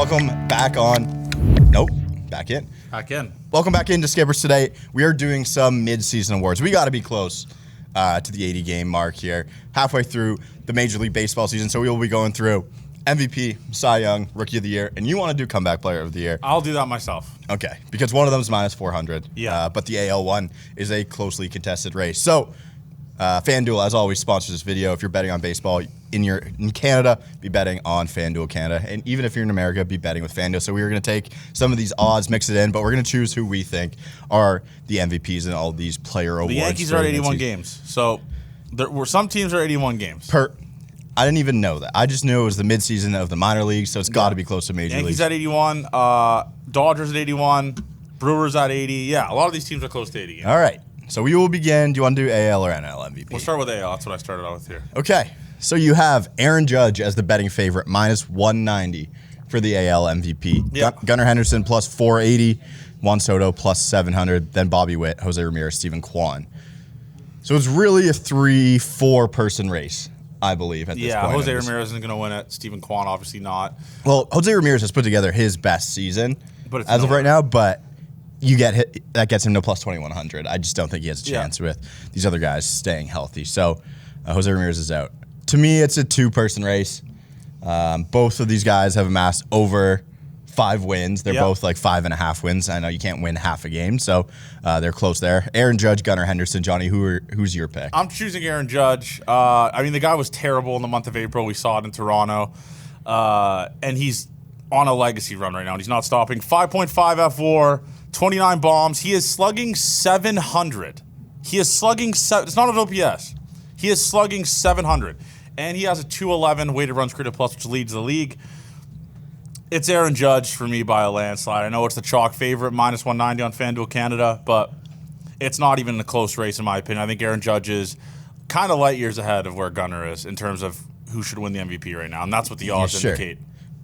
welcome back on. Nope, back in. Back in. Welcome back into Skippers today. We are doing some mid-season awards. We got to be close to the 80 game mark here, halfway through the Major League Baseball season. So we will be going through MVP, Cy Young, Rookie of the Year, and you want to do Comeback Player of the Year. I'll do that myself. Okay, because one of them is minus 400. Yeah. But the AL one is a closely contested race. So FanDuel, as always, sponsors this video. If you're betting on baseball in Canada, be betting on FanDuel Canada. And even if you're in America, be betting with FanDuel. So we are going to take some of these odds, mix it in, but we're going to choose who we think are the MVPs in all of these player awards. The Yankees are at 81 games. So there were some teams are 81 games. I didn't even know that. I just knew it was the midseason of the minor leagues, so it's got to be close to Major League. Yankees at 81, Dodgers at 81, Brewers at 80. Yeah, a lot of these teams are close to 80 games. All right. So we will begin. Do you want to do AL or NL MVP? We'll start with AL. That's what I started out with here. Okay. So you have Aaron Judge as the betting favorite, minus 190 for the AL MVP. Yep. Gunnar Henderson plus 480, Juan Soto plus 700, then Bobby Witt, Jose Ramirez, Stephen Kwan. So it's really a 3-4 person race, I believe, at this point. Yeah, Jose Ramirez isn't going to win it. Stephen Kwan, obviously not. Well, Jose Ramirez has put together his best season as of right now, but that gets him to plus 2,100. I just don't think he has a chance with these other guys staying healthy. So Jose Ramirez is out. To me, it's a two-person race. Both of these guys have amassed over 5 wins. They're both like 5.5 wins. I know you can't win half a game, so they're close there. Aaron Judge, Gunnar Henderson. Johnny, who's your pick? I'm choosing Aaron Judge. I mean, the guy was terrible in the month of April. We saw it in Toronto. And he's on a legacy run right now, and he's not stopping. 5.5 F4, 29 bombs. He is slugging 700. It's not an OPS. He is slugging 700. And he has a 211 weighted runs created plus, which leads the league. It's Aaron Judge for me by a landslide. I know it's the chalk favorite, minus 190 on FanDuel Canada, but it's not even a close race in my opinion. I think Aaron Judge is kind of light years ahead of where Gunnar is in terms of who should win the MVP right now, and that's what the odds indicate.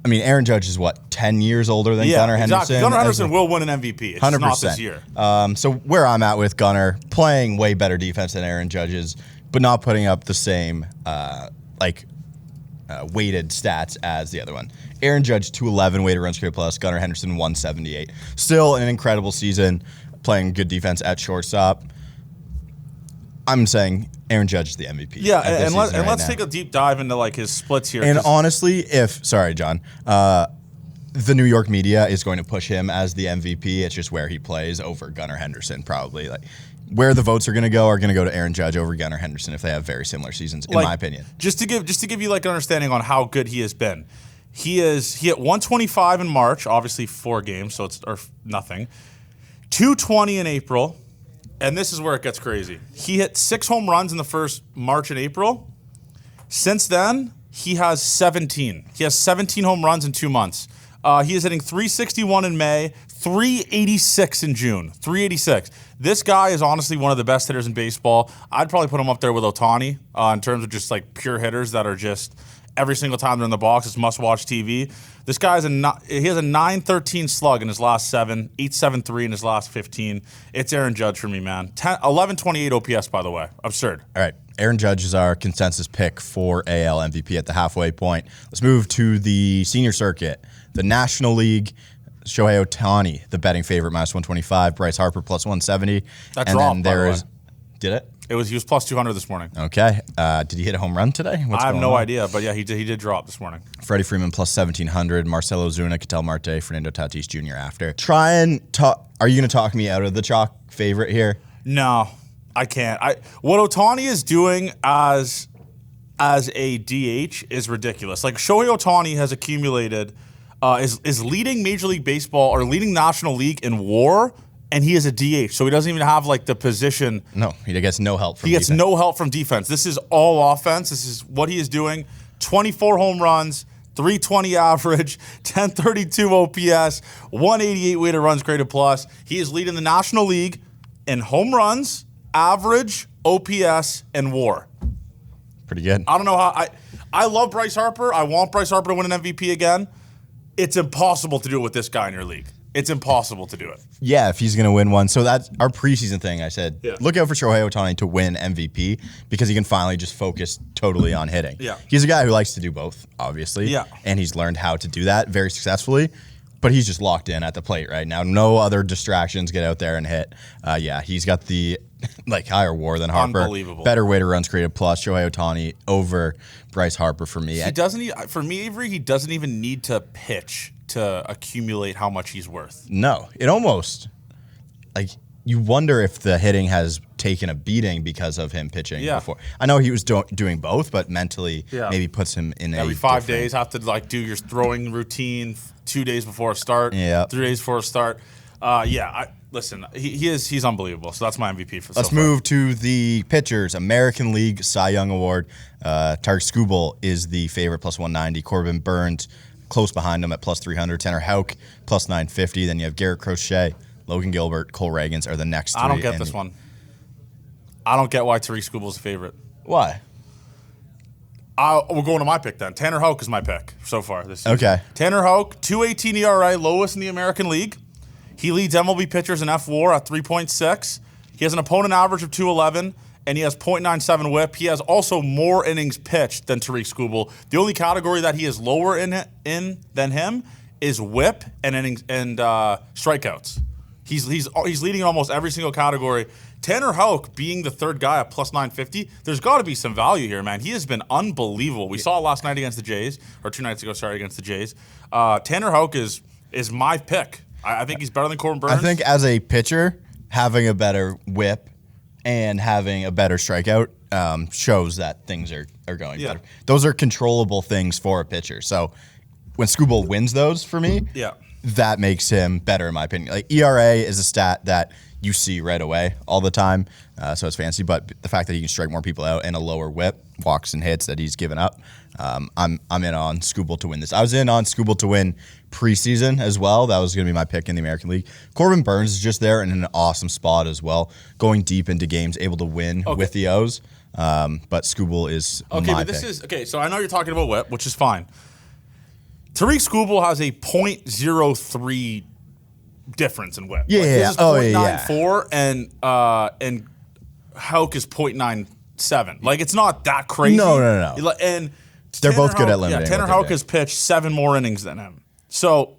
I mean, Aaron Judge is, 10 years older than Gunnar Henderson? Gunnar Henderson will win an MVP. It's 100%. Just not this year. So where I'm at with Gunnar, playing way better defense than Aaron Judge is, but not putting up the same weighted stats as the other one. Aaron Judge, 211 weighted runs created plus, Gunnar Henderson, 178. Still an incredible season, playing good defense at shortstop. I'm saying Aaron Judge is the MVP. Yeah, and let's take a deep dive into his splits here. And honestly, sorry, John, the New York media is going to push him as the MVP. It's just where he plays over Gunnar Henderson, probably. Where the votes are going to go to Aaron Judge over Gunnar Henderson if they have very similar seasons, in my opinion. Just to give you an understanding on how good he has been. He hit 125 in March, obviously 4 games, so it's nothing. 220 in April, and this is where it gets crazy. He hit 6 home runs in the first March and April. Since then, he has 17. He has 17 home runs in 2 months. He is hitting 361 in May, 386 in June, 386. This guy is honestly one of the best hitters in baseball. I'd probably put him up there with Ohtani in terms of just pure hitters that are just every single time they're in the box, it's must-watch TV. This guy has a 913 slug in his last 7, 873 in his last 15. It's Aaron Judge for me, man. 1128 OPS, by the way. Absurd. All right. Aaron Judge is our consensus pick for AL MVP at the halfway point. Let's move to the senior circuit. The National League, Shohei Ohtani, the betting favorite, minus 125. Bryce Harper, plus 170. That dropped, by the way. Did it? He was plus 200 this morning. Okay. Did he hit a home run today? I have no idea, but yeah, he did drop this morning. Freddie Freeman, plus 1,700. Marcelo Zuna, Ketel Marte, Fernando Tatis Jr. after. Try and talk. Are you going to talk me out of the chalk favorite here? No, I can't. What Ohtani is doing as a DH is ridiculous. Shohei Ohtani has accumulated, is leading Major League Baseball or leading National League in WAR, and he is a DH, so he doesn't even have the position. No, he gets no help from defense. He gets no help from defense. This is all offense. This is what he is doing. 24 home runs, 320 average, 1032 OPS, 188 weighted runs created plus. He is leading the National League in home runs, average, OPS, and WAR. Pretty good. I don't know how I love Bryce Harper. I want Bryce Harper to win an MVP again. It's impossible to do it with this guy in your league. It's impossible to do it. Yeah, if he's going to win one. So that's our preseason thing. I said, look out for Shohei Ohtani to win MVP because he can finally just focus totally on hitting. Yeah. He's a guy who likes to do both, obviously. Yeah. And he's learned how to do that very successfully. But he's just locked in at the plate right now. No other distractions. Get out there and hit. He's got the higher WAR than Harper. Unbelievable. Better weighted runs created plus Shohei Ohtani over Bryce Harper for me. For me, Avery, he doesn't even need to pitch to accumulate how much he's worth. No, it almost you wonder if the hitting has taken a beating because of him pitching before. I know he was doing both, but mentally maybe puts him in every 5 days have to do your throwing routine 2 days before a start, 3 days before a start. Listen, he's unbelievable. So that's my MVP for. Let's move to the pitchers. American League Cy Young Award. Tarek Skubal is the favorite, plus 190. Corbin Burns close behind him at plus 300. Tanner Houck plus 950. Then you have Garrett Crochet, Logan Gilbert, Cole Reagans are the next three. I don't get this one. I don't get why Tarek Skubal's a favorite. Why? We're going to my pick then. Tanner Houck is my pick so far this season. Okay. Tanner Houck, 2.18 ERA, lowest in the American League. He leads MLB pitchers in F WAR at 3.6. He has an opponent average of 211, and he has .97 WHIP. He has also more innings pitched than Tarek Skubal. The only category that he is lower in than him is WHIP and innings and strikeouts. He's leading in almost every single category. Tanner Houck being the third guy at plus 950, there's got to be some value here, man. He has been unbelievable. We saw it last night against the Jays, or 2 nights ago, against the Jays. Tanner Houck is my pick. I think he's better than Corbin Burns. I think as a pitcher, having a better whip and having a better strikeout shows that things are going better. Those are controllable things for a pitcher. So when Skubal wins those for me, that makes him better in my opinion. Like ERA is a stat that you see right away all the time, so it's fancy. But the fact that he can strike more people out and a lower whip, walks and hits that he's given up, I'm in on Skubal to win this. I was in on Skubal to win preseason as well. That was going to be my pick in the American League. Corbin Burns is just there in an awesome spot as well, going deep into games, able to win with the O's. But Skubal is my pick. So I know you're talking about whip, which is fine. Tariq Skubal has a .03 difference in whip. This is .94 and Houck is .97. Like it's not that crazy. No. And they're both good at limiting. Tanner Houck has pitched 7 more innings than him. So,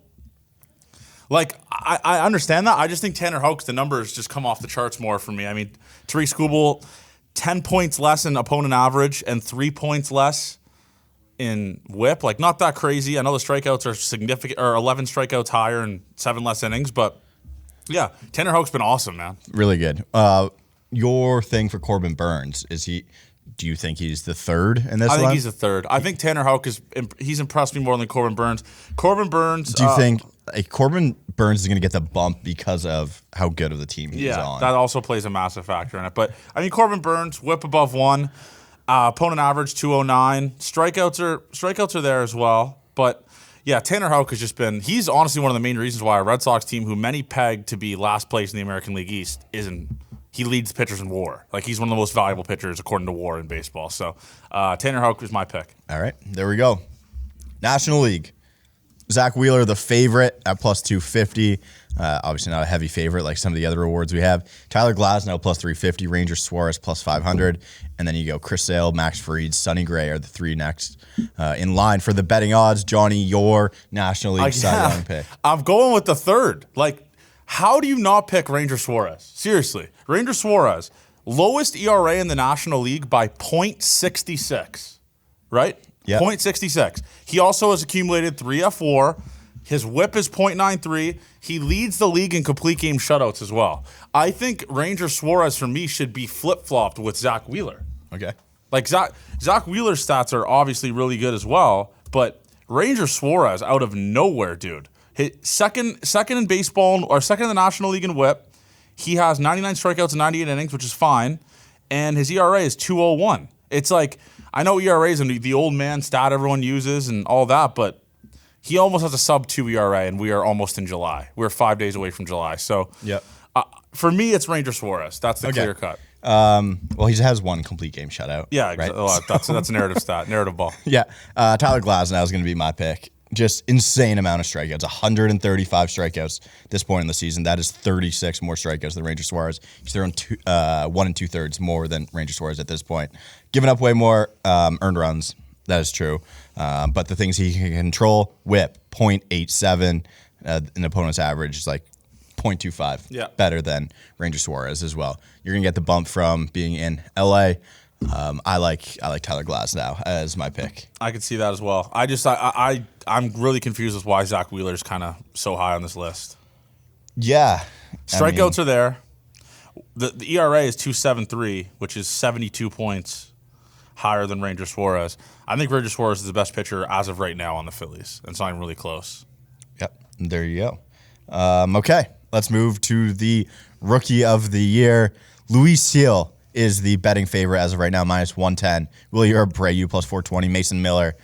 I understand that. I just think Tanner Houck's the numbers just come off the charts more for me. I mean, Tariq Skubal, 10 points less in opponent average and 3 points less in whip. Like, not that crazy. I know the strikeouts are significant, or 11 strikeouts higher and 7 less innings, but yeah, Tanner Houck's been awesome, man. Really good. Your thing for Corbin Burns, do you think he's the third in this one? I think he's the third. I think Tanner Houck he's impressed me more than Corbin Burns. Corbin Burns. Do you think Corbin Burns is going to get the bump because of how good of the team he's on? That also plays a massive factor in it. But I mean, Corbin Burns, whip above 1, opponent average 209. Strikeouts are there as well. But yeah, Tanner Houck has just been. He's honestly one of the main reasons why a Red Sox team, who many pegged to be last place in the American League East, isn't. He leads pitchers in WAR. Like, he's one of the most valuable pitchers according to WAR in baseball. So, Tanner Houck is my pick. All right, there we go. National League. Zach Wheeler, the favorite at plus 250. Obviously not a heavy favorite like some of the other awards we have. Tyler Glasnow plus 350. Ranger Suarez plus 500. And then you go Chris Sale, Max Fried, Sonny Gray are the 3 next in line for the betting odds. Johnny, your National League Cy Young pick. I'm going with the third. Like, how do you not pick Ranger Suarez? Seriously. Ranger Suarez, lowest ERA in the National League by .66, right? Yeah. .66. He also has accumulated 3 F4. His whip is .93. He leads the league in complete game shutouts as well. I think Ranger Suarez, for me, should be flip-flopped with Zach Wheeler. Okay. Like, Zach Wheeler's stats are obviously really good as well, but Ranger Suarez, out of nowhere, dude. Second in baseball, or second in the National League in whip. He has 99 strikeouts and 98 innings, which is fine. And his ERA is 2.01. It's like, I know ERA is the old man stat everyone uses and all that, but he almost has a sub-2 ERA, and we are almost in July. We're 5 days away from July. So for me, it's Ranger Suarez. That's the clear cut. Well, he has 1 complete game shutout. Yeah, right? That's a narrative stat, narrative ball. Yeah. Tyler Glasnow is going to be my pick. just insane amount of strikeouts. 135 strikeouts at this point in the season. That is 36 more strikeouts than Ranger Suarez. He's throwing 1 2/3 more than Ranger Suarez at this point. Giving up way more earned runs. That is true. But the things he can control, whip, 0.87. An opponent's average is like 0.25. Yeah. Better than Ranger Suarez as well. You're going to get the bump from being in LA. I like Tyler Glasnow as my pick. I could see that as well. I'm really confused with why Zach Wheeler's kind of so high on this list. Yeah. Strikeouts are there. The ERA is 2.73, which is 72 points higher than Ranger Suarez. I think Ranger Suarez is the best pitcher as of right now on the Phillies. It's not even really close. Yep. There you go. Okay. Let's move to the Rookie of the Year. Luis Seal is the betting favorite as of right now, -110. Willie Abreu plus 420. Mason Miller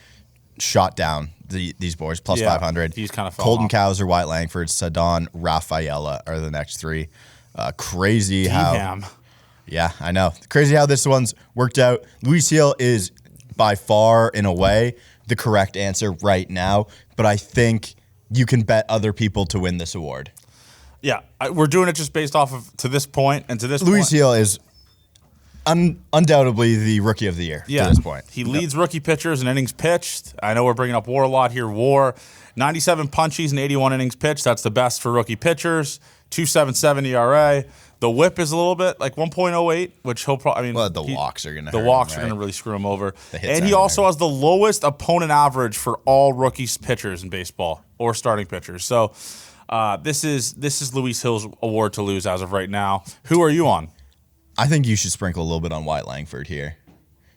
shot down these boys, plus 500. He's kind of Colton Cowser, Wyatt Langford, Ceddanne Rafaela are the next three. Crazy how. Yeah, I know. Crazy how this one's worked out. Luis Seal is by far, in a way, the correct answer right now, but I think you can bet other people to win this award. Yeah, we're doing it just based off of to this point and to this Luis Seal is undoubtedly the Rookie of the Year to this point. He leads rookie pitchers in innings pitched. I know we're bringing up WAR a lot here. WAR, 97 punchies and 81 innings pitched. That's the best for rookie pitchers. 2.77 ERA. The whip is a little bit like 1.08, which he'll probably. The walks are going to. The walks are going to really screw him over. And he also has the lowest opponent average for all rookie pitchers in baseball or starting pitchers. So this is Luis Hill's award to lose as of right now. Who are you on? I think you should sprinkle a little bit on Wyatt Langford here.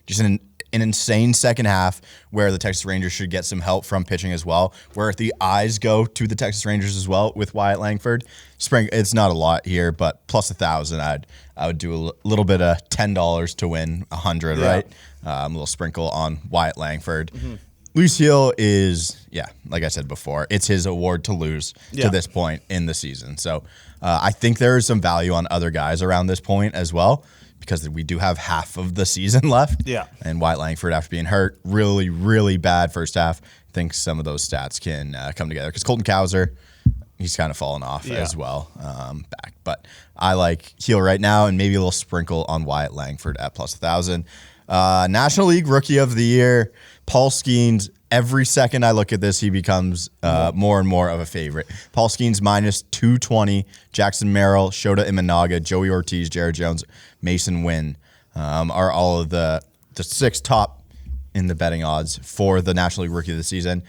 Just an insane second half where the Texas Rangers should get some help from pitching as well, where the eyes go to the Texas Rangers as well with Wyatt Langford. It's not a lot here, but plus 1,000, I would do a little bit of $10 to win 100, right? A little sprinkle on Wyatt Langford. Mm-hmm. Luis Hill is, like I said before, it's his award to lose to this point in the season. So I think there is some value on other guys around this point as well, because we do have half of the season left. Yeah. And Wyatt Langford, after being hurt, really, really bad first half. I think some of those stats can come together. Because Colton Cowser, he's kind of fallen off as well back. But I like Hill right now, and maybe a little sprinkle on Wyatt Langford at plus 1,000. National League Rookie of the Year, Paul Skeens. Every second I look at this, he becomes more and more of a favorite. Paul Skeens -220. Jackson Merrill, Shota Imanaga, Joey Ortiz, Jared Jones, Mason Wynn are all of the six top in the betting odds for the National League Rookie of the season.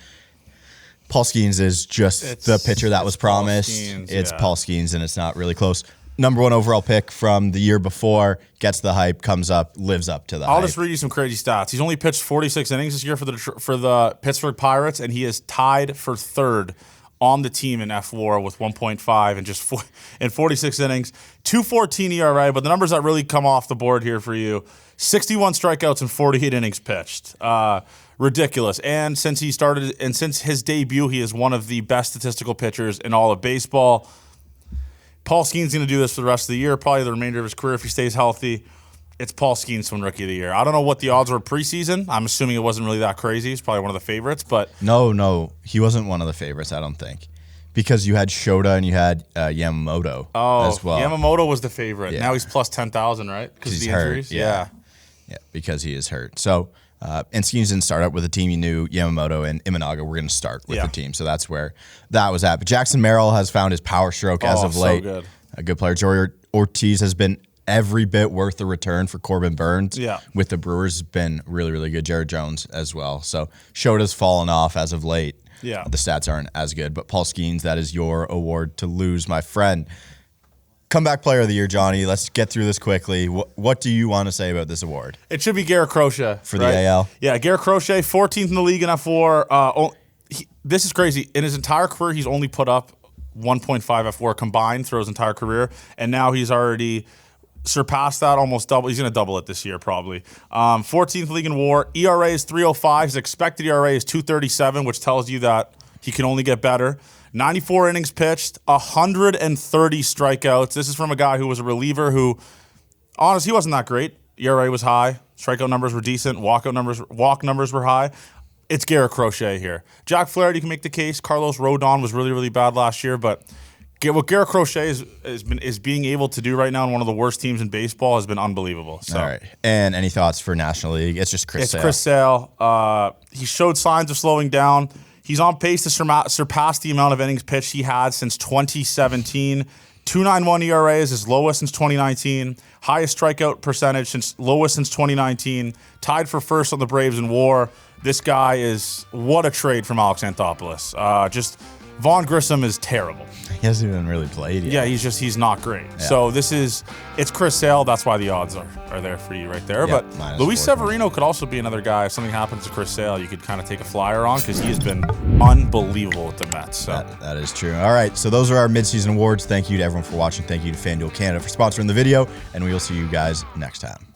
Paul Skeens is just the pitcher that was promised. It's Paul Skeens, and it's not really close. Number 1 overall pick from the year before, gets the hype, comes up, lives up to the hype. I'll just read you some crazy stats. He's only pitched 46 innings this year for the Pittsburgh Pirates, and he is tied for third on the team in FWAR with 1.5 and just 46 innings. 2.14 ERA, but the numbers that really come off the board here for you, 61 strikeouts and 48 innings pitched. Ridiculous. And since his debut, he is one of the best statistical pitchers in all of baseball. Paul Skeens going to do this for the rest of the year, probably the remainder of his career if he stays healthy. It's Paul Skeens to win Rookie of the Year. I don't know what the odds were preseason. I'm assuming it wasn't really that crazy. He's probably one of the favorites, but no, he wasn't one of the favorites. I don't think, because you had Shota and you had Yamamoto as well. Yamamoto was the favorite. Yeah. Now he's plus 10,000, right? Because of the injuries. Yeah, because he is hurt. So. And Skeens didn't start up with a team. You knew Yamamoto and Imanaga were going to start with the team. So that's where that was at. But Jackson Merrill has found his power stroke as of late. So good. A good player. Joey Ortiz has been every bit worth the return for Corbin Burns. With the Brewers, has been really, really good. Jared Jones as well. So Shota's fallen off as of late. Yeah. The stats aren't as good. But Paul Skeens, that is your award to lose, my friend. Comeback Player of the Year, Johnny. Let's get through this quickly. What do you want to say about this award? It should be Garrett Crochet. For the AL? Yeah, Garrett Crochet, 14th in the league in F4. This is crazy. In his entire career, he's only put up 1.5 F4 combined through his entire career, and now he's already surpassed that, almost double. He's going to double it this year probably. 14th league in WAR. ERA is 3.05. His expected ERA is 2.37, which tells you that he can only get better. 94 innings pitched, 130 strikeouts. This is from a guy who was a reliever who, honestly, he wasn't that great. ERA was high. Strikeout numbers were decent. Walk numbers were high. it's Garrett Crochet here. Jack Flaherty can make the case. Carlos Rodon was really, really bad last year, but what Garrett Crochet is being able to do right now in one of the worst teams in baseball has been unbelievable. So. All right. And any thoughts for National League? It's just Chris Sale. It's Chris Sale. He showed signs of slowing down. He's on pace to surpass the amount of innings pitched he had since 2017. 2.91 ERA is his lowest since 2019. Highest strikeout percentage lowest since 2019. Tied for first on the Braves in WAR. This guy is what a trade from Alex Anthopoulos. Vaughn Grissom is terrible. He hasn't even really played yet. Yeah, he's not great. Yeah. So it's Chris Sale. That's why the odds are there for you right there. Yeah, but Luis Severino could also be another guy. If something happens to Chris Sale, you could kind of take a flyer on because he has been unbelievable with the Mets. So. That is true. All right, so those are our mid-season awards. Thank you to everyone for watching. Thank you to FanDuel Canada for sponsoring the video, and we will see you guys next time.